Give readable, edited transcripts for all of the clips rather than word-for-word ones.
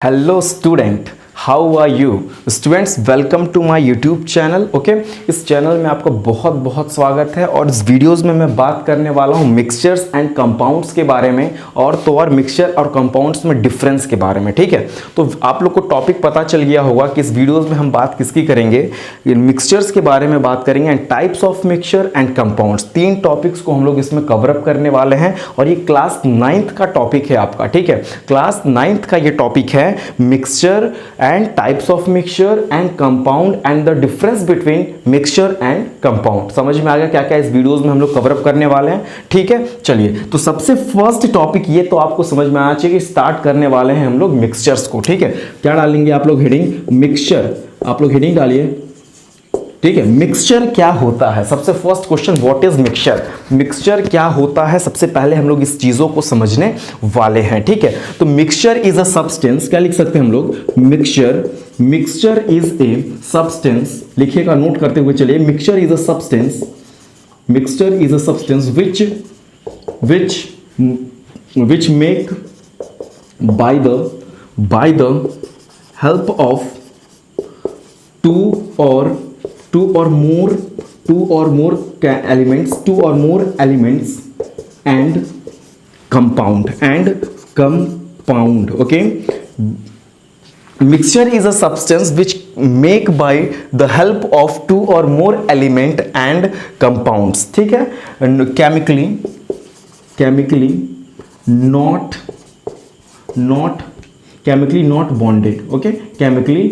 Hello student, how are you students. Welcome to my YouTube channel. Okay, इस channel में आपका बहुत बहुत स्वागत है और इस वीडियोस में मैं बात करने वाला हूँ मिक्सचर्स एंड कंपाउंड्स के बारे में और मिक्सचर और कंपाउंड्स में डिफरेंस के बारे में। ठीक है, तो आप लोग को टॉपिक पता चल गया होगा कि इस वीडियोस में हम बात किसकी करेंगे, मिक्सचर्स के बारे में बात करेंगे and types of mixture and compounds. तीन टॉपिक्स को हम लोग इसमें कवर अप करने वाले हैं और ये क्लास 9th का टॉपिक है आपका। ठीक है, क्लास 9th का ये टॉपिक है mixture and types of mixture and compound and the difference between mixture and compound. समझ में आ गया क्या क्या इस वीडियोस में हम लोग कवर अप करने वाले हैं। ठीक है, चलिए तो सबसे फर्स्ट टॉपिक ये तो आपको समझ में आना चाहिए कि स्टार्ट करने वाले हैं हम लोग मिक्सचर्स को। ठीक है, क्या डालेंगे आप लोग हेडिंग मिक्सचर, आप लोग हेडिंग डालिए। ठीक है, मिक्सचर क्या होता है, सबसे first question what is mixture. Mixture क्या होता है, सबसे पहले हम लोग इस चीजों को समझने वाले हैं। ठीक है, तो मिक्सचर इज अ सब्सटेंस, क्या लिख सकते हैं हम लोग, मिक्सचर इज ए सब्सटेंस। लिखिएगा, नोट करते हुए चलिए। Mixture is a substance which make by the help of two or more elements and compound. Okay, mixture is a substance which make by the help of two or more element and compounds. ठीक है, chemically not bonded. Okay, chemically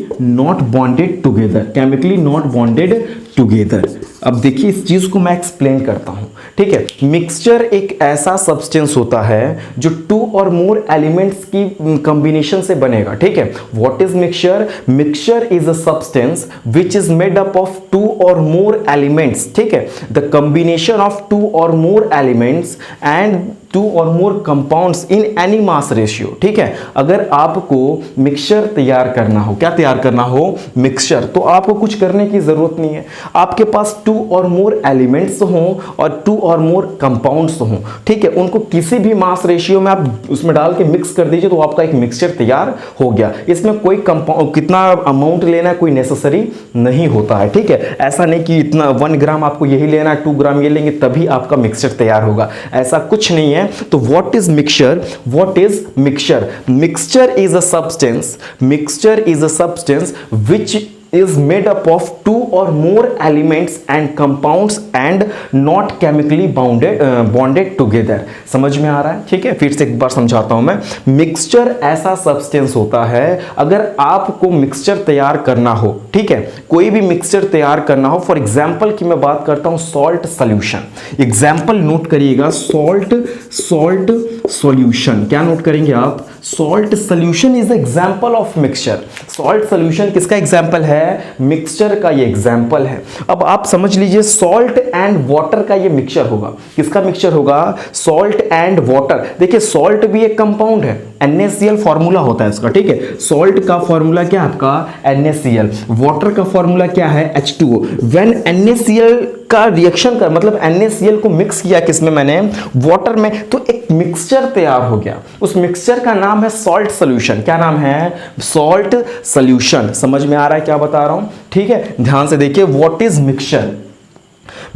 not bonded together. अब देखिए इस चीज को मैं explain करता हूं। ठीक है, मिक्सचर एक ऐसा सब्सटेंस होता है जो टू और मोर एलिमेंट्स की कॉम्बिनेशन से बनेगा। ठीक है, what is mixture? Mixture is a substance which is made up of two और मोर एलिमेंट्स। ठीक है, द कॉम्बिनेशन ऑफ टू और मोर एलिमेंट्स एंड टू और more compounds in any mass ratio. ठीक है, अगर आपको मिक्सचर तैयार करना हो, क्या तैयार करना हो, मिक्सचर, तो आपको कुछ करने की जरूरत नहीं है। आपके पास टू और मोर एलिमेंट्स हों और टू और मोर कंपाउंड्स हों। ठीक है, उनको किसी भी मास रेशियो में आप उसमें डाल के मिक्स कर दीजिए तो आपका एक मिक्सचर तैयार हो गया। इसमें कोई कंपाउंड कितना अमाउंट लेना है कोई नेसेसरी नहीं होता है। ठीक है, ऐसा नहीं कि इतना 1 ग्राम आपको यही लेना है, 2 ग्राम ये लेंगे तभी आपका मिक्सचर तैयार होगा, ऐसा कुछ नहीं है। तो what is mixture? Mixture is a substance which is made up of two or more elements and compounds and not chemically bonded together. समझ में आ रहा है? ठीक है, फिर से एक बार समझाता हूं मैं। मिक्सचर ऐसा सब्सटेंस होता है, अगर आपको मिक्सचर तैयार करना हो, ठीक है, कोई भी मिक्सचर तैयार करना हो, फॉर एग्जांपल की मैं बात करता हूं सॉल्ट सॉल्यूशन। एग्जांपल नोट करिएगा, सॉल्ट सॉल्यूशन, क्या नोट करेंगे आप, salt solution is example of mixture. Salt solution किसका एग्जांपल है? मिक्सचर का ये एग्जांपल है। अब आप समझ लीजिए सॉल्ट एंड वाटर का ये मिक्सचर होगा। किसका मिक्सचर होगा? Salt and water. देखिए सॉल्ट भी एक कंपाउंड है, NaCl फॉर्मूला होता है इसका। ठीक है, सॉल्ट का फॉर्मूला क्या है आपका? NaCl। वाटर का फॉर्मूला क्या है? H2O। व्हेन NaCl का रिएक्शन कर, मतलब NaCl को मिक्स किया किसमें, मैंने वाटर में, तो एक मिक्सचर तैयार हो गया। उस मिक्सचर का नाम है सॉल्ट सॉल्यूशन। क्या नाम है? Salt solution. समझ में आ रहा है क्या बता रहा हूं? ठीक है, ध्यान से देखिए, what is mixture?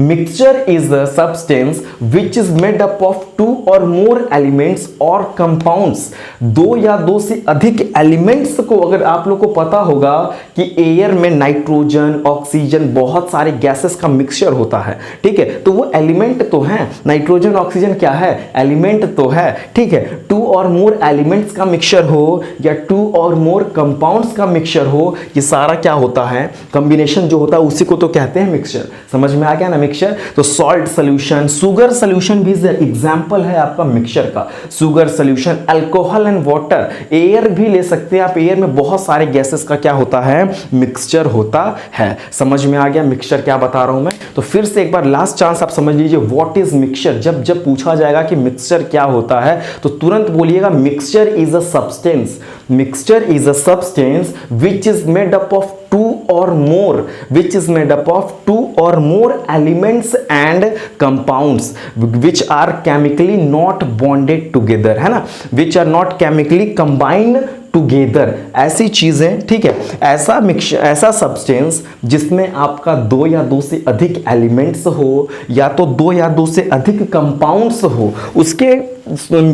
Mixture is a substance which is made up of two or more elements or compounds. दो या दो से अधिक एलिमेंट्स को, अगर आप लोग को पता होगा कि एयर में नाइट्रोजन, ऑक्सीजन, बहुत सारे गैसेस का मिक्सचर होता है। ठीक है, तो वो एलिमेंट तो है, नाइट्रोजन ऑक्सीजन क्या है? एलिमेंट तो है। ठीक है, टू और मोर एलिमेंट्स का मिक्सचर हो या टू और मोर कंपाउंड्स का मिक्सचर हो, ये सारा क्या होता है, कॉम्बिनेशन जो होता है उसी को तो कहते हैं मिक्सचर। समझ में आ गया ना मिक्सचर? तो सॉल्ट सॉल्यूशन, शुगर सॉल्यूशन भी एग्जांपल है आपका मिक्सचर का। Sugar solution, alcohol and water, air भी ले सकते हैं आप, एयर में बहुत सारे गैसेस का क्या होता है, मिक्सचर होता है। समझ में आ गया मिक्सचर क्या बता रहा हूं मैं? तो फिर से एक बार लास्ट चांस आप समझ लीजिए, व्हाट इज मिक्सचर। जब पूछा जाएगा कि मिक्सचर क्या होता है तो तुरंत बोलिएगा mixture is a substance which is made up of two or more elements and compounds which are chemically not bonded together, है ना, which are not chemically combined together, ऐसी चीजें, ठीक है, ऐसा मिक्सचर, ऐसा सब्सटेंस जिसमें आपका दो या दो से अधिक एलिमेंट्स हो या तो दो या दो से अधिक कंपाउंड्स हो, उसके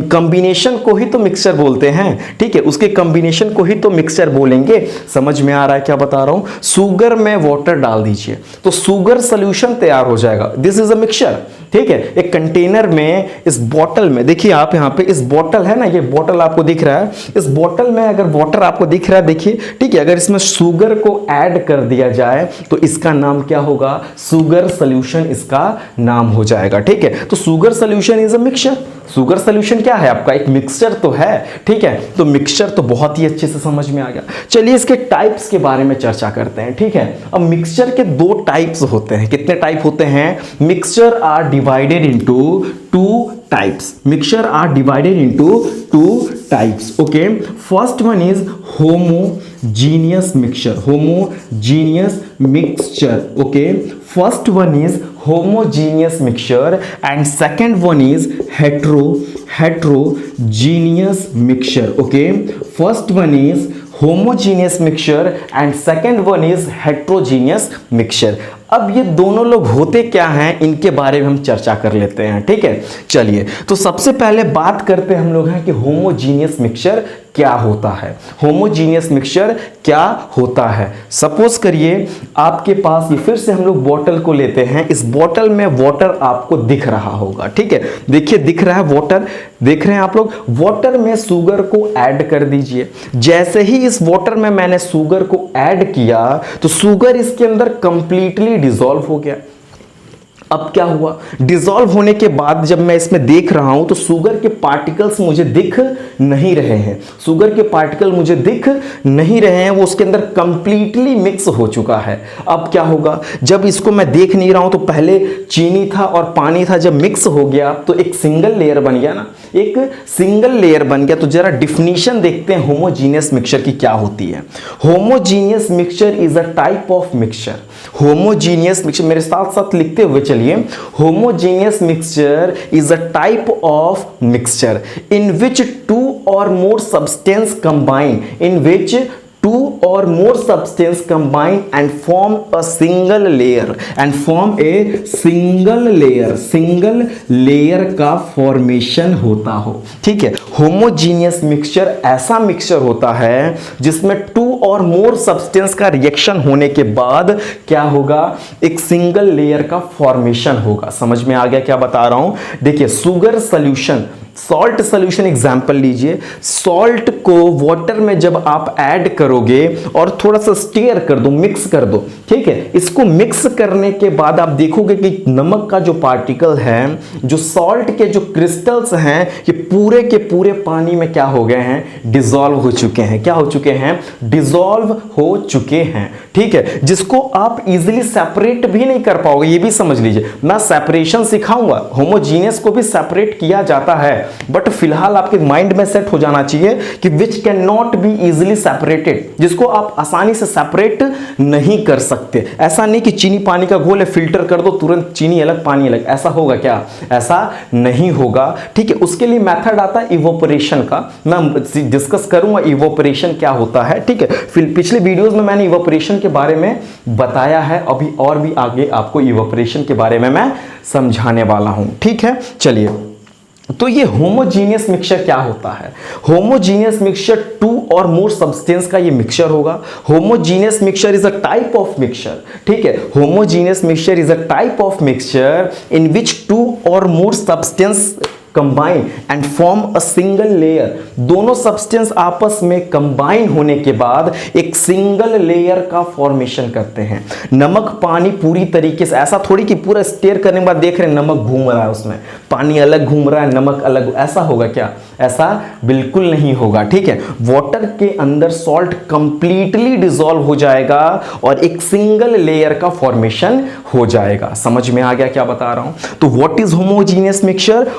कॉम्बिनेशन को ही तो मिक्सचर बोलते हैं, ठीक है, उसके कॉम्बिनेशन को ही तो मिक्सचर बोलेंगे। समझ में आ रहा है क्या बता रहा हूं? शुगर में वाटर डाल दीजिए तो शुगर सॉल्यूशन तैयार हो जाएगा, दिस इज अ मिक्सचर, ठीक है। एक कंटेनर में, इस बोतल में, देखिए आप यहां पे इस बोतल है ना, ये बोतल आपको दिख रहा है, इस बोतल में अगर वाटर आपको दिख रहा है, देखिए, ठीक है, अगर इसमें शुगर को ऐड कर दिया जाए तो इसका नाम क्या होगा? शुगर सॉल्यूशन इसका नाम हो जाएगा, ठीक है। तो sugar solution is a mixture. Sugar solution क्या है आपका? एक मिक्सचर तो है, ठीक है। तो मिक्सचर तो बहुत ही अच्छे से समझ में आ गया। चलिए इसके टाइप्स के बारे में चर्चा करते हैं, ठीक है। अब मिक्सचर के दो टाइप्स होते हैं। कितने टाइप होते हैं? Mixture are divided into two types. Mixture are divided into two types, okay. First one is homogeneous mixture, homogeneous mixture, okay. First one is homogeneous mixture and second one is heterogeneous mixture, okay. First one is homogeneous mixture and second one is heterogeneous mixture। अब ये दोनों लोग होते क्या हैं इनके बारे में हम चर्चा कर लेते हैं, ठीक है। चलिए तो सबसे पहले बात करते हैं हम लोग हैं कि होमोजीनियस मिक्सचर क्या होता है। होमोजीनियस मिक्सचर क्या होता है? सपोज करिए आपके पास, ये फिर से हम लोग बोतल को लेते हैं, इस बोतल में वाटर आपको दिख रहा होगा, ठीक है। देखिए दिख रहा है वाटर, देख रहे हैं आप लोग। वाटर में शुगर को ऐड कर दीजिए। जैसे ही इस वाटर में मैंने शुगर को ऐड किया तो शुगर इसके अंदर कंप्लीटली डिसॉल्व हो गया। अब क्या हुआ? डिसॉल्व होने के बाद जब मैं इसमें देख रहा हूं तो शुगर के पार्टिकल्स मुझे दिख नहीं रहे हैं, शुगर के पार्टिकल मुझे दिख नहीं रहे हैं, वो उसके अंदर कंप्लीटली मिक्स हो चुका है। अब क्या होगा? जब इसको मैं देख नहीं रहा हूं तो पहले चीनी था और पानी था, जब मिक्स हो गया तो एक सिंगल लेयर बन गया ना, एक सिंगल लेयर बन गया। तो जरा डिफिनीशन देखते हैं होमोजीनियस मिक्सचर की क्या होती है। Homogeneous mixture is a type of mixture. Homogeneous mixture, मेरे साथ साथ लिखते हुए चलिए। Homogeneous mixture is a type of mixture in which two or more substance combine, in which two or more substance combine and form a single layer, and form a single layer का formation होता हो, ठीक है। Homogeneous mixture ऐसा mixture होता है जिसमें to और मोर सब्सटेंस का रिएक्शन होने के बाद क्या होगा? एक सिंगल लेयर का फॉर्मेशन होगा। समझ में आ गया क्या बता रहा हूं? देखिए sugar solution, salt solution example लीजिए। सॉल्ट को वाटर में जब आप ऐड करोगे और थोड़ा सा स्टीयर कर दो, मिक्स कर दो, ठीक है। इसको मिक्स करने के बाद आप देखोगे कि नमक का जो पार्टिकल है, जो सॉल्ट के जो क्रिस्टल्स हैं, ये पूरे के पूरे पानी में क्या हो गए हैं? डिसॉल्व हो चुके हैं। क्या हो चुके हैं? डिसॉल्व हो चुके हैं, ठीक है। जिसको आप इजीली सेपरेट भी नहीं कर पाओगे, ये भी समझ लीजिए। मैं सेपरेशन सिखाऊंगा, होमोजीनियस को भी सेपरेट किया जाता है, बट फिलहाल आपके माइंड में सेट हो जाना चाहिए कि विच can not be easily separated, जिसको आप आसानी से सेपरेट नहीं कर सकते। ऐसा नहीं कि चीनी पानी का घोल है, फिल्टर कर दो तुरंत चीनी अलग पानी अलग, ऐसा होगा क्या? ऐसा नहीं होगा, ठीक है। उसके लिए मेथड आता है इवोपरेशन का, मैं डिस्कस करूंगा इवोपरेशन क्या होता है, ठीक है। फिर पिछले वीडियोस में मैंने इवोपरेशन के बारे में बताया है, अभी और भी आगे आपको इवोपरेशन के बारे में मैं समझाने वाला हूं, ठीक है। चलिए तो ये होमोजीनियस मिक्सचर क्या होता है? होमोजीनियस मिक्सचर टू और मोर सब्सटेंस का ये मिक्सचर होगा। Homogeneous mixture is a type of mixture, ठीक है। Homogeneous mixture is a type of mixture in which two और more substance combine and form a single layer. दोनों substance आपस में कंबाइन होने के बाद एक सिंगल लेयर का फॉर्मेशन करते हैं। नमक पानी पूरी तरीके से, ऐसा थोड़ी कि पूरा स्टेयर करने के बाद देख रहे हैं नमक घूम रहा है उसमें, पानी अलग घूम रहा है, नमक अलग, ऐसा होगा क्या? ऐसा बिल्कुल नहीं होगा, ठीक है। वाटर के अंदर सॉल्ट कंप्लीटली डिसॉल्व हो जाएगा और एक सिंगल लेयर का फॉर्मेशन हो जाएगा। समझ में आ गया क्या बता रहा हूं? तो what is homogeneous mixture?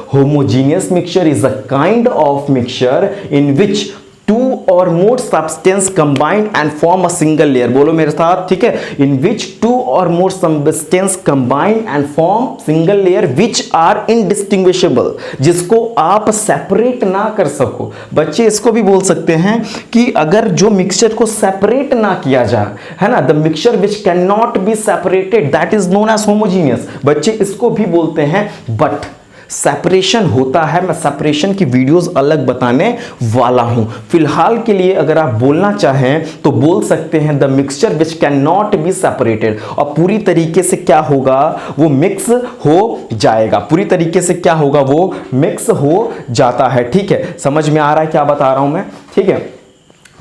Homogeneous mixture is a kind of mixture in which two or more substance combine and form a single layer। बोलो मेरे साथ, ठीक है। In which two और more substance combine and form single layer which are indistinguishable, जिसको आप separate ना कर सको। बच्चे इसको भी बोल सकते हैं कि अगर जो मिक्सचर को सेपरेट ना किया जाए, है ना, the mixture which can not be separated that is known as homogeneous. बच्चे इसको भी बोलते हैं, बट सेपरेशन होता है। मैं सेपरेशन की वीडियोस अलग बताने वाला हूं। फिलहाल के लिए अगर आप बोलना चाहें तो बोल सकते हैं the mixture which can not be separated, और पूरी तरीके से क्या होगा, वो मिक्स हो जाएगा। पूरी तरीके से क्या होगा, वो मिक्स हो जाता है। ठीक है, समझ में आ रहा है क्या बता रहा हूं मैं? ठीक है,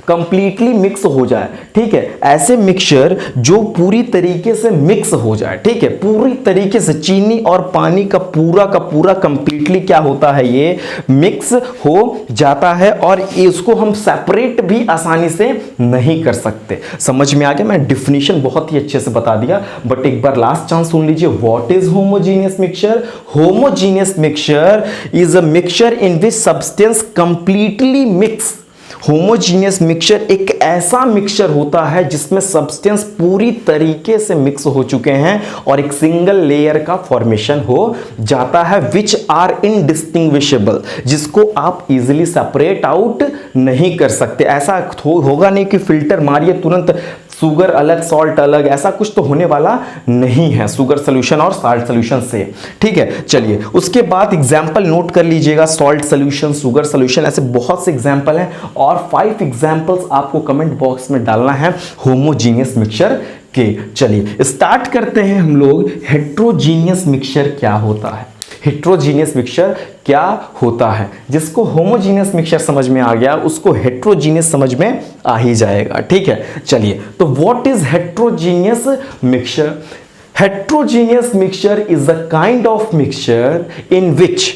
कंप्लीटली मिक्स हो जाए। ठीक है, ऐसे मिक्सचर जो पूरी तरीके से मिक्स हो जाए। ठीक है, पूरी तरीके से चीनी और पानी का पूरा कंप्लीटली क्या होता है, ये मिक्स हो जाता है, और इसको हम सेपरेट भी आसानी से नहीं कर सकते। समझ में आ गया? मैं डिफिनीशन बहुत ही अच्छे से बता दिया, बट एक बार लास्ट चांस सुन लीजिए। What is homogeneous mixture? Homogeneous mixture is a mixture in which substance completely mix. Homogeneous mixture एक ऐसा मिक्सचर होता है जिसमें सब्सटेंस पूरी तरीके से मिक्स हो चुके हैं और एक सिंगल लेयर का फॉर्मेशन हो जाता है, विच आर इनडिस्टिंग्विशेबल, जिसको आप इजीली सेपरेट आउट नहीं कर सकते। ऐसा होगा नहीं कि फिल्टर मारिए तुरंत शुगर अलग सॉल्ट अलग, ऐसा कुछ तो होने वाला नहीं है शुगर सोल्यूशन और साल्ट सोल्यूशन से। ठीक है, चलिए उसके बाद एग्जांपल नोट कर लीजिएगा। सॉल्ट सोल्यूशन, शुगर सोल्यूशन, ऐसे बहुत से एग्जांपल हैं, और 5 एग्जांपल्स आपको कमेंट बॉक्स में डालना है होमोजीनियस मिक्सचर के। चलिए स्टार्ट करते हैं हम लोग। हेट्रोजीनियस मिक्सचर क्या होता है? हेट्रोजीनियस मिक्सचर क्या होता है? जिसको होमोजीनियस मिक्सचर समझ में आ गया उसको हेट्रोजीनियस समझ में आ ही जाएगा। ठीक है, चलिए तो what is heterogeneous mixture? Heterogeneous mixture is a kind of mixture in which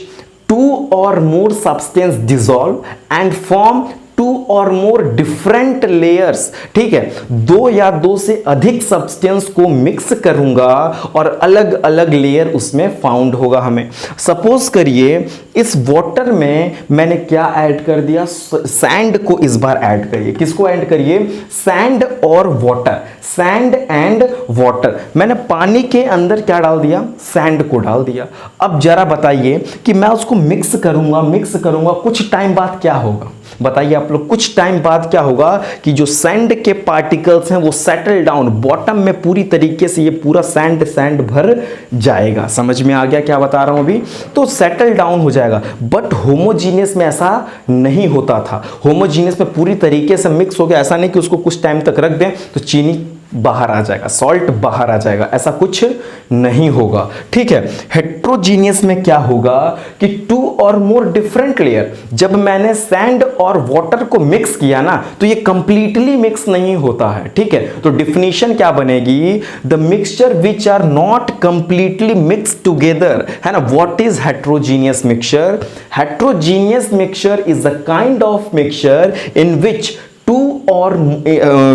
2 or more substance dissolve and form 2 or more different layers। ठीक है, 2 या 2 से अधिक सब्सटेंस को मिक्स करूंगा और अलग अलग लेयर उसमें फाउंड होगा। हमें सपोज करिए इस वाटर में मैंने क्या ऐड कर दिया, सैंड को इस बार ऐड करिए। किसको ऐड करिए? सैंड और वाटर, सैंड एंड वाटर। मैंने पानी के अंदर क्या डाल दिया? सैंड को डाल दिया। अब जरा बताइए कि मैं उसको मिक्स करूंगा, कुछ टाइम बाद क्या होगा? बताइए आप लोग, कुछ टाइम बाद क्या होगा कि जो सैंड के पार्टिकल्स हैं वो सेटल डाउन, बॉटम में पूरी तरीके से ये पूरा सैंड भर जाएगा। समझ में आ गया क्या बता रहा हूं अभी? तो सेटल डाउन हो जाएगा। बट होमोजीनियस में ऐसा नहीं होता था। होमोजीनियस में पूरी तरीके से मिक्स हो गया, ऐसा नहीं कि उसको कुछ टाइम तक रख दें तो चीनी बाहर आ जाएगा, सॉल्ट बाहर आ जाएगा, ऐसा कुछ नहीं होगा। ठीक है, हेट्रोजीनियस में क्या होगा कि 2 और मोर डिफरेंट लेयर, जब मैंने सैंड और वाटर को मिक्स किया ना तो ये कंप्लीटली मिक्स नहीं होता है। ठीक है, तो डिफिनीशन क्या बनेगी? The mixture which are not completely mix together, है ना। What is heterogeneous mixture? Heterogeneous mixture is a kind of mixture in which 2 or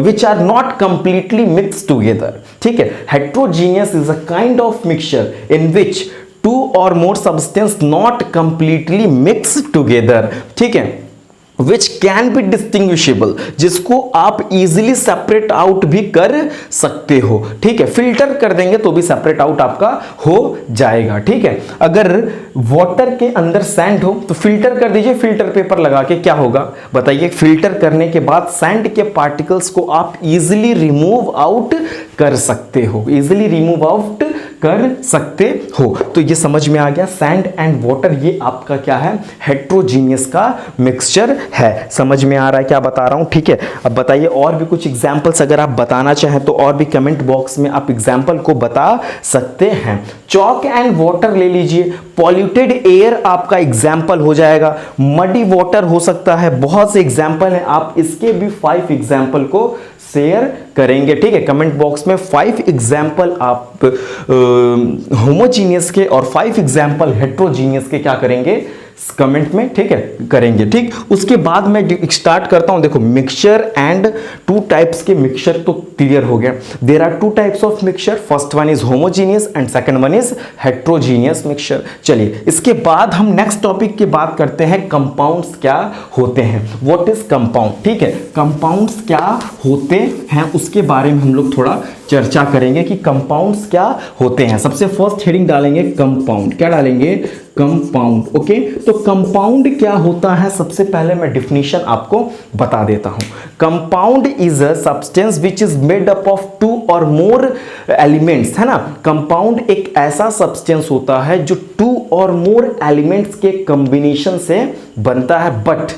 which are not completely mixed together। ठीक है, heterogeneous is a kind of mixture in which 2 or more substance not completely mixed together। ठीक है, which can be distinguishable, जिसको आप easily separate out भी कर सकते हो। ठीक है, फिल्टर कर देंगे तो भी सेपरेट आउट आपका हो जाएगा। ठीक है, अगर वाटर के अंदर सैंड हो तो फिल्टर कर दीजिए, फिल्टर पेपर लगा के क्या होगा बताइए? फिल्टर करने के बाद सैंड के पार्टिकल्स को आप इजीली रिमूव आउट कर सकते हो, इजीली रिमूव आउट कर सकते हो। तो ये समझ में आ गया, सैंड एंड वाटर ये आपका क्या है? हेट्रोजीनियस का मिक्सचर है। समझ में आ रहा है क्या बता रहा हूं? ठीक है, अब बताइए और भी कुछ एग्जांपल्स अगर आप बताना चाहें तो और भी कमेंट बॉक्स में आप एग्जांपल को बता सकते हैं। चॉक एंड वाटर ले लीजिए, पॉल्यूटेड एयर आपका एग्जांपल हो जाएगा, मडी वाटर हो सकता है, बहुत से एग्जांपल हैं। आप इसके भी 5 एग्जांपल को शेयर करेंगे। ठीक है, कमेंट बॉक्स में 5 एग्जांपल आप होमोजीनियस के और 5 एग्जांपल हेट्रोजीनियस के क्या करेंगे कमेंट में, ठीक है, करेंगे। ठीक, उसके बाद मैं स्टार्ट करता हूं। देखो, मिक्सचर एंड 2 टाइप्स के मिक्सचर तो क्लियर हो गया। There are 2 types of mixture, first one is homogeneous and second one is heterogeneous mixture. चलिए इसके बाद हम नेक्स्ट टॉपिक की बात करते हैं, कंपाउंड्स क्या होते हैं। What is compound? ठीक है, कंपाउंड्स क्या होते हैं उसके बारे में हम लोग थोड़ा चर्चा करेंगे कि कंपाउंड्स क्या होते हैं। सबसे फर्स्ट हेडिंग डालेंगे कंपाउंड। क्या डालेंगे? कंपाउंड। ओके, तो कंपाउंड क्या होता है, सबसे पहले मैं डिफिनीशन आपको बता देता हूं। Compound is a substance which is made up of two और मोर एलिमेंट्स, है ना। कंपाउंड एक ऐसा सब्सटेंस होता है जो टू और मोर एलिमेंट्स के कॉम्बिनेशन से बनता है, बट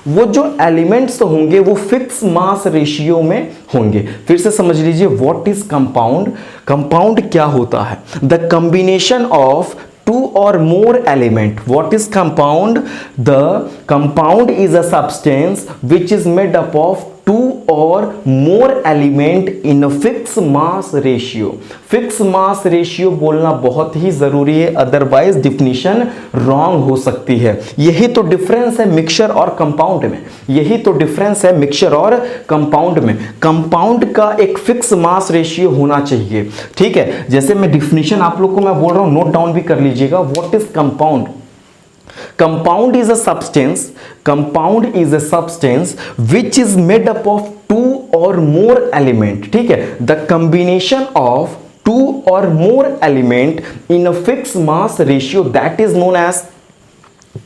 वो जो एलिमेंट्स होंगे वो फिक्स मास रेशियो में होंगे। फिर से समझ लीजिए, व्हाट इज कंपाउंड। कंपाउंड क्या होता है? The combination of two or more element. What is compound? The compound is a substance which is made up of two or more element in a fixed mass ratio. Fixed mass ratio बोलना बहुत ही जरूरी है, otherwise definition wrong हो सकती है। यही तो difference है मिक्सचर और कंपाउंड में। यही तो डिफरेंस है मिक्सचर और कंपाउंड में। कंपाउंड का एक फिक्स मास रेशियो होना चाहिए, ठीक है। जैसे मैं डिफिनीशन आप लोग को मैं बोल रहा हूं, नोट डाउन भी कर लीजिएगा। What is compound? Compound is a substance. Compound is a substance which is made up of two or more element. ठीक है, the combination of two or more element in a fixed mass ratio that is known as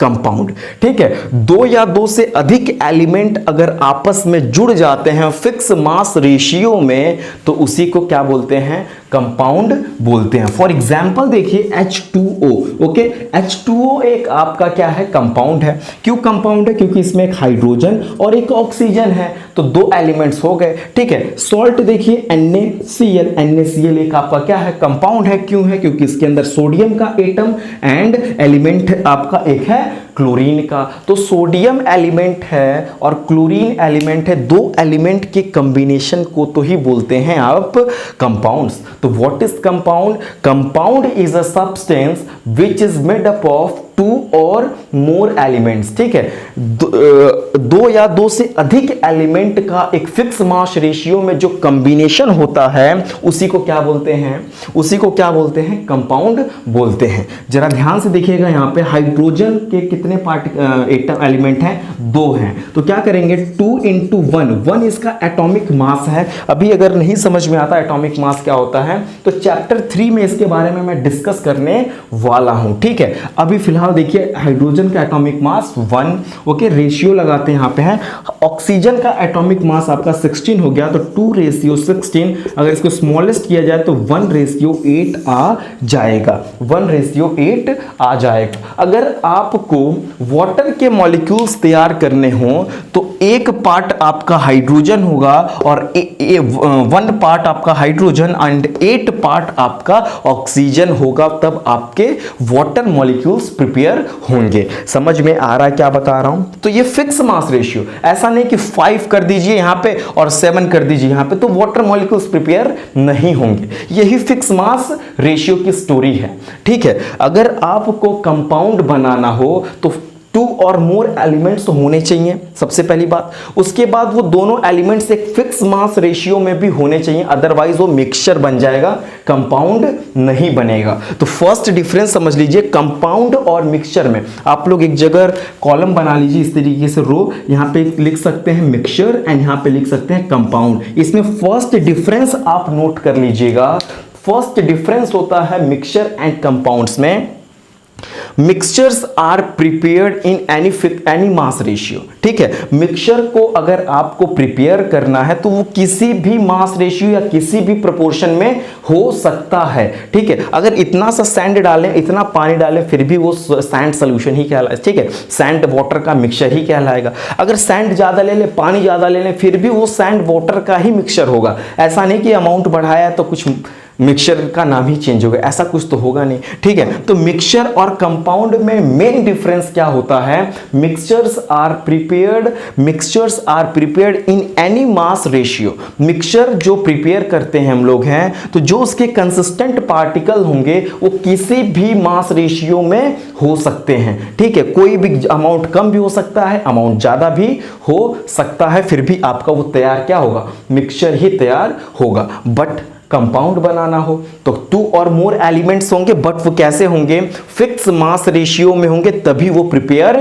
compound. ठीक है, दो या दो से अधिक element अगर आपस में जुड़ जाते हैं फिक्स मास रेशियो में, तो उसी को क्या बोलते हैं? कंपाउंड बोलते हैं। फॉर एग्जाम्पल देखिए H2O। ओके, H2O एक आपका क्या है? कंपाउंड है। क्यों कंपाउंड है? क्योंकि इसमें एक हाइड्रोजन और एक ऑक्सीजन है, तो दो एलिमेंट्स हो गए। ठीक है, सॉल्ट देखिए NaCl। NaCl एक आपका क्या है? कंपाउंड है। क्यों है? क्योंकि इसके अंदर सोडियम का एटम एंड एलिमेंट आपका एक है क्लोरीन का। तो सोडियम एलिमेंट है और क्लोरीन एलिमेंट है, दो एलिमेंट के कॉम्बिनेशन को तो ही बोलते हैं आप कंपाउंड्स। तो what is compound? Compound is a substance which is made up of two और मोर एलिमेंट्स। ठीक है, दो या दो से अधिक एलिमेंट का एक फिक्स मास रेशियो में जो कॉम्बिनेशन होता है उसी को क्या बोलते हैं? उसी को क्या बोलते हैं? कंपाउंड बोलते हैं। जरा ध्यान से देखिएगा, यहां पे हाइड्रोजन के कितने एटम एलिमेंट हैं? दो हैं। तो क्या करेंगे? 2 × 1। 1 इसका एटॉमिक मास है। अभी अगर नहीं समझ में आता एटॉमिक मास क्या होता है, तो चैप्टर 3 में इसके बारे में मैं डिस्कस करने वाला हूं। ठीक है, अभी फिलहाल देखिए हाइड्रोजन का एटॉमिक मास 1। ओके, रेशियो लगाते हैं यहां पे है। ऑक्सीजन का एटॉमिक मास आपका 16 हो गया, तो 2:16। अगर इसको स्मॉलेस्ट किया जाए तो 1:8 आ जाएगा। 1:8 आ जाएगा। अगर आपको वाटर के मॉलिक्यूल्स तैयार करने हो तो एक पार्ट आपका हाइड्रोजन होगा और 1 पार्ट आपका हाइड्रोजन एंड 8 पार्ट आपका ऑक्सीजन होगा, तब आपके वाटर मॉलिक्यूल्स प्रिपेयर होंगे। समझ में आ रहा है क्या बता रहा हूं? तो ये फिक्स मास रेशियो, ऐसा नहीं कि 5 कर दीजिए यहां पे और 7 कर दीजिए यहां पे, तो वाटर मॉलिक्यूल्स प्रिपेयर नहीं होंगे। यही फिक्स मास रेशियो की स्टोरी है। ठीक है, अगर आपको कंपाउंड बनाना हो तो 2 और मोर एलिमेंट्स होने चाहिए, सबसे पहली बात। उसके बाद वो दोनों एलिमेंट्स एक फिक्स मास रेशियो में भी होने चाहिए, अदरवाइज वो मिक्सचर बन जाएगा, कंपाउंड नहीं बनेगा। तो फर्स्ट डिफरेंस समझ लीजिए कंपाउंड और मिक्सचर में। आप लोग एक जगह कॉलम बना लीजिए इस तरीके से, रो, यहां पे लिख सकते हैं मिक्सचर एंड यहां पे लिख सकते हैं कंपाउंड। इसमें फर्स्ट डिफरेंस आप नोट कर लीजिएगा। फर्स्ट डिफरेंस होता है मिक्सचर एंड कंपाउंड्स में, mixtures are prepared in any mass ratio. ठीक है, मिक्सचर को अगर आपको प्रिपेयर करना है तो वो किसी भी मास रेशियो या किसी भी प्रोपोर्शन में हो सकता है। ठीक है, अगर इतना सा सैंड डालें, इतना पानी डालें, फिर भी वो सैंड सोल्यूशन ही कहलाएगा। ठीक है, सैंड वाटर का मिक्सचर ही कहलाएगा। अगर सैंड ज्यादा ले लें, पानी ज्यादा ले लें, फिर भी वो सैंड वाटर का ही मिक्सचर होगा। ऐसा नहीं कि अमाउंट बढ़ाया तो कुछ मिक्सचर का नाम ही चेंज होगा, ऐसा कुछ तो होगा नहीं। ठीक है, तो मिक्सचर और कंपाउंड में मेन डिफरेंस क्या होता है? Mixtures are prepared in any mass ratio. Mixture जो प्रिपेयर करते हैं हम लोग हैं, तो जो उसके कंसिस्टेंट पार्टिकल होंगे वो किसी भी मास रेशियो में हो सकते हैं। ठीक है, कोई भी अमाउंट कम भी हो सकता है, अमाउंट ज्यादा भी हो सकता है, फिर भी आपका वो तैयार क्या होगा? मिक्सचर ही तैयार होगा। बट कंपाउंड बनाना हो तो 2 और मोर एलिमेंट्स होंगे, बट वो कैसे होंगे, फिक्स मास रेशियो में होंगे, तभी वो प्रिपेयर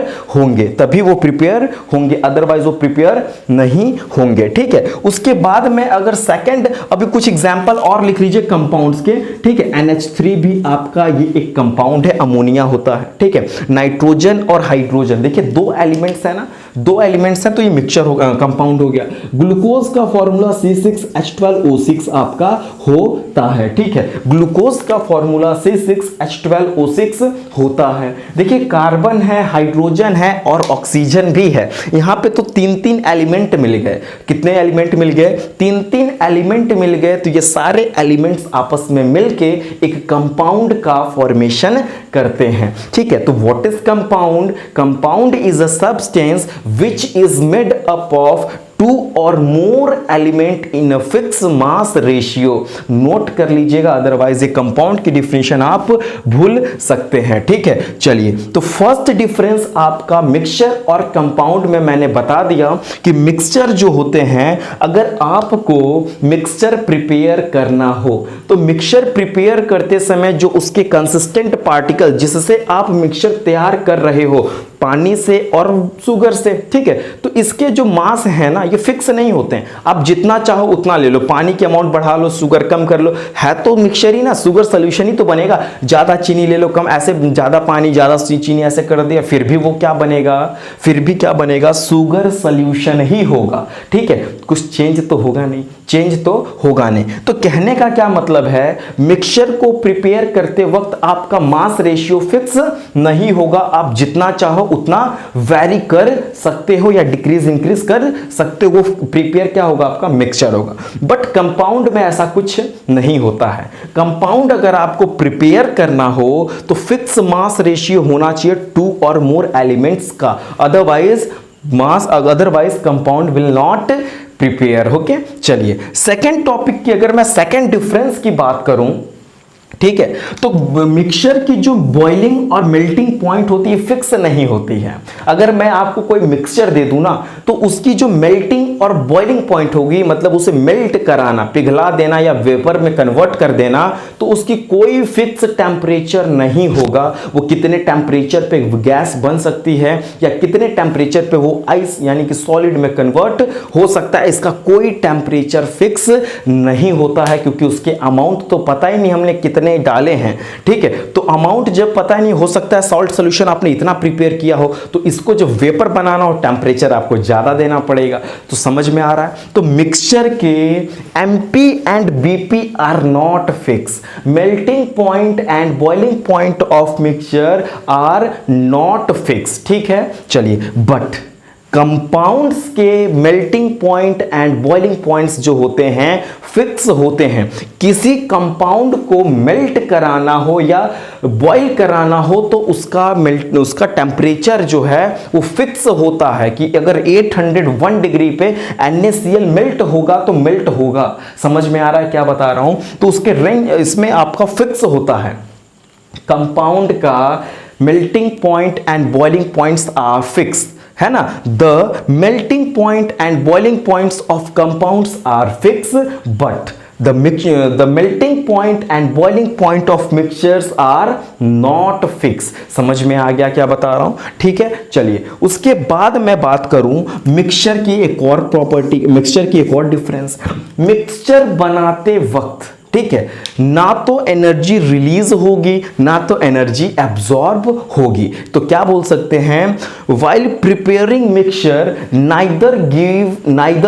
होंगे, अदरवाइज वो प्रिपेयर नहीं होंगे। ठीक है, उसके बाद में अगर सेकंड, अभी कुछ एग्जांपल और लिख लीजिए कंपाउंड्स के। ठीक है, NH3 भी आपका ये एक कंपाउंड है, अमोनिया होता है। ठीक है, नाइट्रोजन और हाइड्रोजन, देखिए 2 एलिमेंट्स है ना, 2 एलिमेंट्स है तो ये मिक्सचर होगा, कंपाउंड हो गया। ग्लूकोज का फॉर्मूला C6H12O6 आपका होता है। ठीक है, ग्लूकोज का फॉर्मूला C6H12O6 होता है। देखिए कार्बन है, हाइड्रोजन है और ऑक्सीजन भी है। यहां पे तो 3-3 एलिमेंट मिल गए। कितने एलिमेंट मिल गए, 3-3 एलिमेंट मिल गए। तो ये सारे एलिमेंट्स आपस में मिलके एक कंपाउंड का फॉर्मेशन करते हैं। ठीक है, तो what is compound, compound is a substance which is made up of 2 or more element in a fixed mass ratio। Note कर लीजिएगा, अदरवाइज ये कंपाउंड की डिफिनेशन आप भूल सकते हैं। ठीक है, चलिए तो फर्स्ट डिफरेंस आपका मिक्सचर और कंपाउंड में मैंने बता दिया कि मिक्सचर जो होते हैं, अगर आपको मिक्सचर प्रिपेयर करना हो तो मिक्सचर प्रिपेयर करते समय जो उसके कंसिस्टेंट पार्टिकल जिससे आप मिक्सचर तैयार कर रहे हो, पानी से और शुगर से, ठीक है, तो इसके जो मास है ना ये फिक्स नहीं होते हैं। आप जितना चाहो उतना ले लो, पानी की अमाउंट बढ़ा लो, शुगर कम कर लो, है तो मिक्सचर ही ना, शुगर सोल्यूशन ही तो बनेगा। ज्यादा चीनी ले लो, कम, ऐसे ज्यादा पानी ज्यादा चीनी ऐसे कर दिया, फिर भी वो क्या बनेगा, फिर भी क्या बनेगा, शुगर सोल्यूशन ही होगा। ठीक है, कुछ चेंज तो होगा नहीं, चेंज तो होगा नहीं। तो कहने का क्या मतलब है, मिक्सचर को प्रिपेयर करते वक्त आपका मास रेशियो फिक्स नहीं होगा, आप जितना चाहो उतना वैरी कर सकते हो या डिक्रीज इंक्रीज कर सकते हो, वो प्रिपेयर क्या होगा, आपका मिक्सचर होगा। बट कंपाउंड में ऐसा कुछ नहीं होता है। कंपाउंड अगर आपको प्रिपेयर करना हो तो फिक्स मास रेशियो होना चाहिए 2 और मोर एलिमेंट्स का, otherwise compound will not prepare. Okay, चलिए सेकेंड टॉपिक की अगर मैं सेकेंड डिफरेंस की बात करूं, ठीक है, तो मिक्सचर की जो बॉइलिंग और मेल्टिंग पॉइंट होती है फिक्स नहीं होती है। अगर मैं आपको कोई मिक्सचर दे दूं ना तो उसकी जो मेल्टिंग और बॉइलिंग पॉइंट होगी, मतलब उसे मेल्ट कराना, पिघला देना या वेपर में कन्वर्ट कर देना, तो उसकी कोई फिक्स टेम्परेचर नहीं होगा। वो कितने टेम्परेचर पे गैस बन सकती है या कितने टेम्परेचर पे वो आइस यानी कि सॉलिड में कन्वर्ट हो सकता है, इसका कोई टेम्परेचर फिक्स नहीं होता है, क्योंकि उसके अमाउंट तो पता ही नहीं हमने कितने डाले हैं। ठीक है, तो अमाउंट जब पता ही नहीं, हो सकता है सॉल्ट सॉल्यूशन आपने इतना प्रिपेयर किया हो तो इसको जब वेपर बनाना हो टेम्परेचर आपको ज्यादा देना पड़ेगा। तो समझ में आ रहा है, तो मिक्सचर के MP and BP are not fix, melting point and boiling point of mixture are not fix. ठीक है, चलिए, बट कंपाउंड्स के melting point and boiling points जो होते हैं फिक्स होते हैं। किसी कंपाउंड को मेल्ट कराना हो या बॉईल कराना हो तो उसका टेम्परेचर जो है वो फिक्स होता है कि अगर 801 डिग्री पे NaCl मेल्ट होगा तो मेल्ट होगा। समझ में आ रहा है क्या बता रहा हूं, तो उसके रेंज इसमें आपका फिक्स होता है। कंपाउंड का melting point and boiling points are fix, है ना। The melting point and boiling points of compounds are fix, but the melting point and boiling point of mixtures are not fixed। समझ में आ गया क्या बता रहा हूं, ठीक है। चलिए उसके बाद मैं बात करूं मिक्सचर की एक और प्रॉपर्टी, मिक्सचर की एक और डिफरेंस। मिक्सचर बनाते वक्त, ठीक है, ना तो एनर्जी रिलीज होगी ना तो एनर्जी एब्जॉर्ब होगी। तो क्या बोल सकते हैं, while preparing mixture neither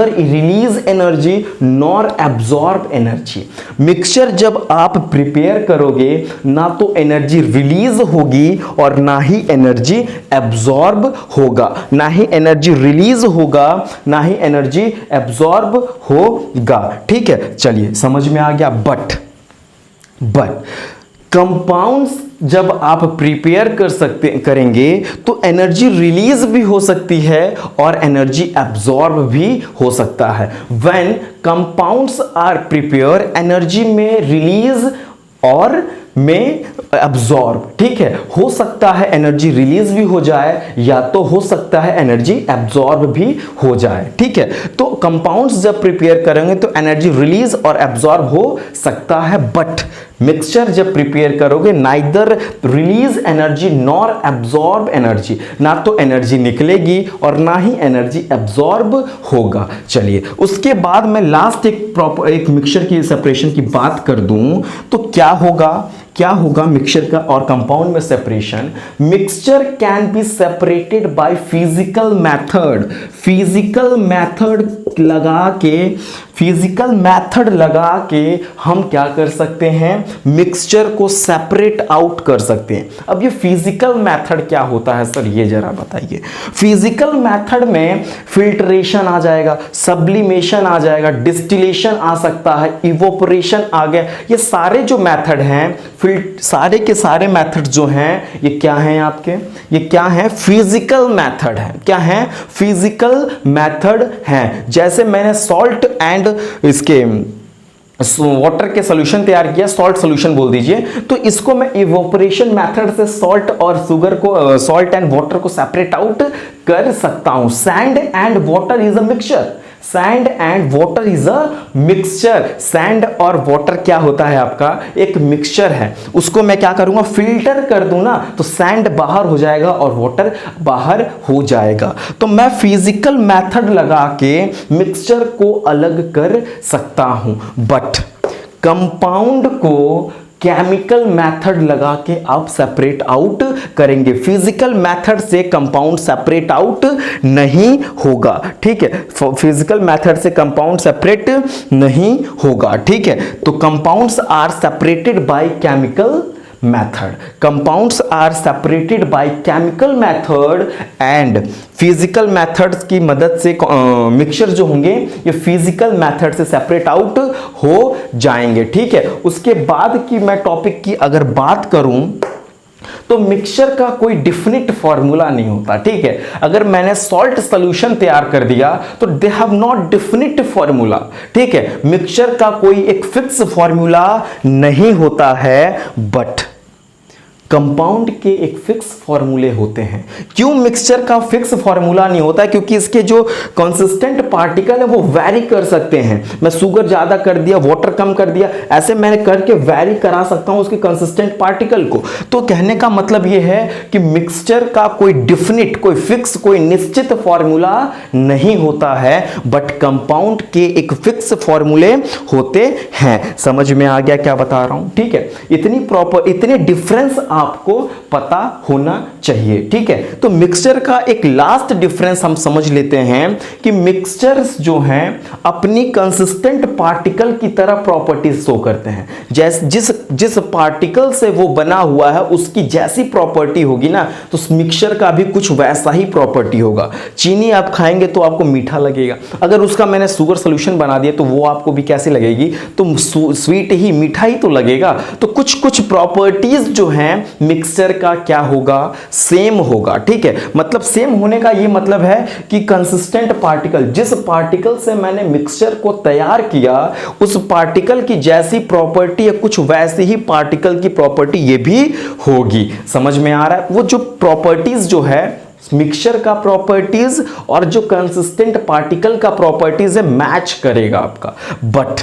release energy nor absorb energy. Mixture जब आप प्रिपेयर करोगे ना तो एनर्जी रिलीज होगी और ना ही एनर्जी एब्जॉर्ब होगा, ना ही एनर्जी रिलीज होगा ना ही एनर्जी एब्जॉर्ब होगा। ठीक है, चलिए समझ में आ गया। बट कंपाउंड्स जब आप प्रिपेयर करेंगे तो एनर्जी रिलीज भी हो सकती है और एनर्जी एब्जॉर्ब भी हो सकता है। When compounds are prepare, energy में रिलीज और में एब्जॉर्ब, ठीक है। हो सकता है एनर्जी रिलीज भी हो जाए या तो हो सकता है एनर्जी एब्जॉर्ब भी हो जाए, ठीक है। तो कंपाउंड्स जब प्रिपेयर करेंगे तो एनर्जी रिलीज और एब्जॉर्ब हो सकता है, बट मिक्सचर जब प्रिपेयर करोगे neither release energy nor absorb energy, ना तो एनर्जी निकलेगी और ना ही एनर्जी एब्जॉर्ब होगा। चलिए उसके बाद मैं लास्ट एक मिक्सचर की सेपरेशन की बात कर दूं तो क्या होगा मिक्सचर का और कंपाउंड में separation. Mixture can be separated by physical method लगा के हम क्या कर सकते हैं, मिक्सचर को सेपरेट आउट कर सकते हैं। अब ये फिजिकल मेथड क्या होता है सर, ये जरा बताइए। फिजिकल मेथड में फिल्ट्रेशन आ जाएगा, सब्लिमेशन आ जाएगा, डिस्टिलेशन आ सकता है, इवोपोरेशन आ गया। ये सारे जो मेथड हैं, सारे के सारे मेथड जो हैं ये क्या हैं आपके, ये क्या हैं, फिजिकल मेथड है। क्या है, फिजिकल मेथड हैं। जैसे मैंने सॉल्ट एंड इसके वाटर के सॉल्यूशन तैयार किया, सॉल्ट सॉल्यूशन बोल दीजिए, तो इसको मैं इवोपरेशन मेथड से सॉल्ट और शुगर को, सॉल्ट एंड वाटर को सेपरेट आउट कर सकता हूं। Sand and water is a mixture, sand and water is a mixture. Sand और वाटर क्या होता है आपका, एक मिक्सचर है। उसको मैं क्या करूंगा, फिल्टर कर दूं ना, तो सैंड बाहर हो जाएगा और वाटर बाहर हो जाएगा। तो मैं फिजिकल मेथड लगा के मिक्सचर को अलग कर सकता हूं, बट कंपाउंड को केमिकल मेथड लगा के आप सेपरेट आउट करेंगे। फिजिकल मेथड से कंपाउंड सेपरेट आउट नहीं होगा, ठीक है। फिजिकल मेथड से कंपाउंड सेपरेट नहीं होगा, ठीक है। तो compounds are separated by chemical method, compounds are separated by chemical method and physical methods की मदद से मिक्सचर जो होंगे ये फिजिकल मेथड से सेपरेट आउट हो जाएंगे, ठीक है। उसके बाद की मैं टॉपिक की अगर बात करूं तो मिक्सचर का कोई डिफिनिट फॉर्मूला नहीं होता, ठीक है। अगर मैंने सॉल्ट सॉल्यूशन तैयार कर दिया तो they have not definite formula, ठीक है। मिक्सचर का कोई एक फिक्स फॉर्मूला नहीं होता है, बट कंपाउंड के एक फिक्स फॉर्मूले होते हैं। क्यों मिक्सचर का फिक्स फॉर्मूला नहीं होता है, क्योंकि इसके जो कंसिस्टेंट पार्टिकल है वो वैरी कर सकते हैं। मैं शुगर ज्यादा कर दिया, वाटर कम कर दिया, ऐसे मैंने करके वैरी करा सकता हूं उसके कंसिस्टेंट पार्टिकल को। तो कहने का मतलब यह है कि मिक्सचर का कोई डिफिनिट, कोई फिक्स, कोई निश्चित फॉर्मूला नहीं होता है, बट कंपाउंड के एक फिक्स फॉर्मूले होते हैं। समझ में आ गया क्या बता रहा हूं, ठीक है। इतने डिफरेंस आपको पता होना चाहिए, ठीक है। तो मिक्सचर का एक लास्ट डिफरेंस हम समझ लेते हैं कि मिक्सचर्स जो हैं अपनी कंसिस्टेंट पार्टिकल की तरह प्रॉपर्टीज शो करते हैं। जिस पार्टिकल से वो बना हुआ है उसकी जैसी प्रॉपर्टी होगी ना, तो मिक्सचर का भी कुछ वैसा ही प्रॉपर्टी होगा। चीनी आप खाएंगे तो आपको मीठा लगेगा, अगर उसका मैंने शुगर सॉल्यूशन बना दिया तो वो आपको भी कैसी लगेगी, तो स्वीट ही, मीठा ही तो लगेगा। तो कुछ प्रॉपर्टीज जो हैं मिक्सचर का क्या होगा, सेम होगा, ठीक है। मतलब सेम होने का ये मतलब है कि कंसिस्टेंट पार्टिकल, जिस पार्टिकल से मैंने मिक्सचर को तैयार किया उस पार्टिकल की जैसी प्रॉपर्टी है, कुछ वैसी ही पार्टिकल की प्रॉपर्टी ये भी होगी। समझ में आ रहा है, वो जो प्रॉपर्टीज जो है मिक्सचर का प्रॉपर्टीज और जो कंसिस्टेंट पार्टिकल का प्रॉपर्टीज है मैच करेगा आपका, बट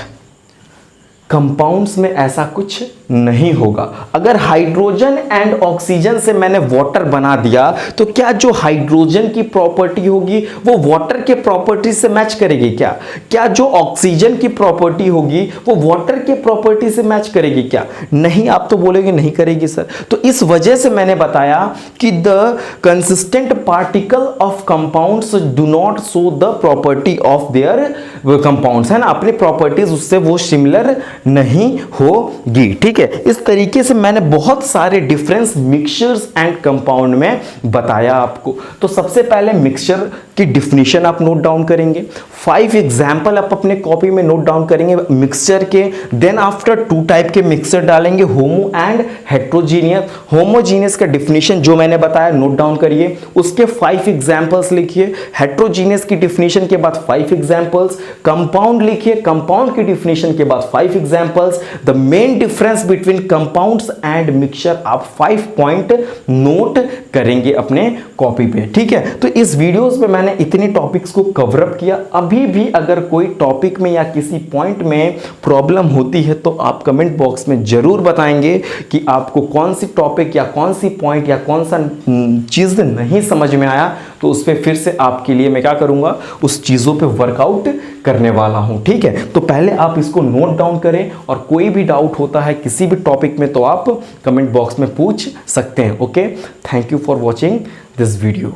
कंपाउंड्स में ऐसा कुछ नहीं होगा। अगर हाइड्रोजन एंड ऑक्सीजन से मैंने वाटर बना दिया तो क्या जो हाइड्रोजन की प्रॉपर्टी होगी वो वाटर के प्रॉपर्टी से मैच करेगी क्या? क्या जो ऑक्सीजन की प्रॉपर्टी होगी वो वाटर के प्रॉपर्टी से मैच करेगी क्या? नहीं, आप तो बोलेंगे नहीं करेगी सर। तो इस वजह से मैंने बताया कि the consistent particle of compounds do not show the property of their compounds, है ना, अपनी प्रॉपर्टीज उससे वो सिमिलर नहीं होगी, ठीक है। इस तरीके से मैंने बहुत सारे डिफरेंस मिक्सचर्स एंड कंपाउंड में बताया आपको। तो सबसे पहले मिक्सचर की डिफिनीशन आप नोट डाउन करेंगे, 5 एग्जांपल आप अपने कॉपी में नोट डाउन करेंगे मिक्सचर के। देन आफ्टर 2 टाइप के मिक्सचर डालेंगे, होमो एंड हेट्रोजीनियस। होमोजीनियस का डिफिनीशन जो मैंने बताया नोट डाउन करिए, उसके 5 एग्जांपल्स लिखिए। हेट्रोजीनियस की डिफिनीशन के बाद 5 एग्जांपल्स। कंपाउंड लिखिए, कंपाउंड की डिफिनेशन के बाद 5 examples, the main difference between compounds and mixture, आप 5 पॉइंट नोट करेंगे अपने कॉपी पे, ठीक है। तो इस वीडियोस में मैंने इतने टॉपिक्स को कवर अप किया। अभी भी अगर कोई टॉपिक में या किसी पॉइंट में प्रॉब्लम होती है तो आप कमेंट बॉक्स में जरूर बताएंगे कि आपको कौन सी टॉपिक या कौन सी पॉइंट या कौन सा चीज नहीं समझ में आया, तो उस पर फिर से आपके लिए मैं क्या करूंगा, उस चीजों पे वर्कआउट करने वाला हूं, ठीक है। तो पहले आप इसको नोट डाउन करें और कोई भी डाउट होता है किसी भी टॉपिक में तो आप कमेंट बॉक्स में पूछ सकते हैं। Okay, thank you for watching this video.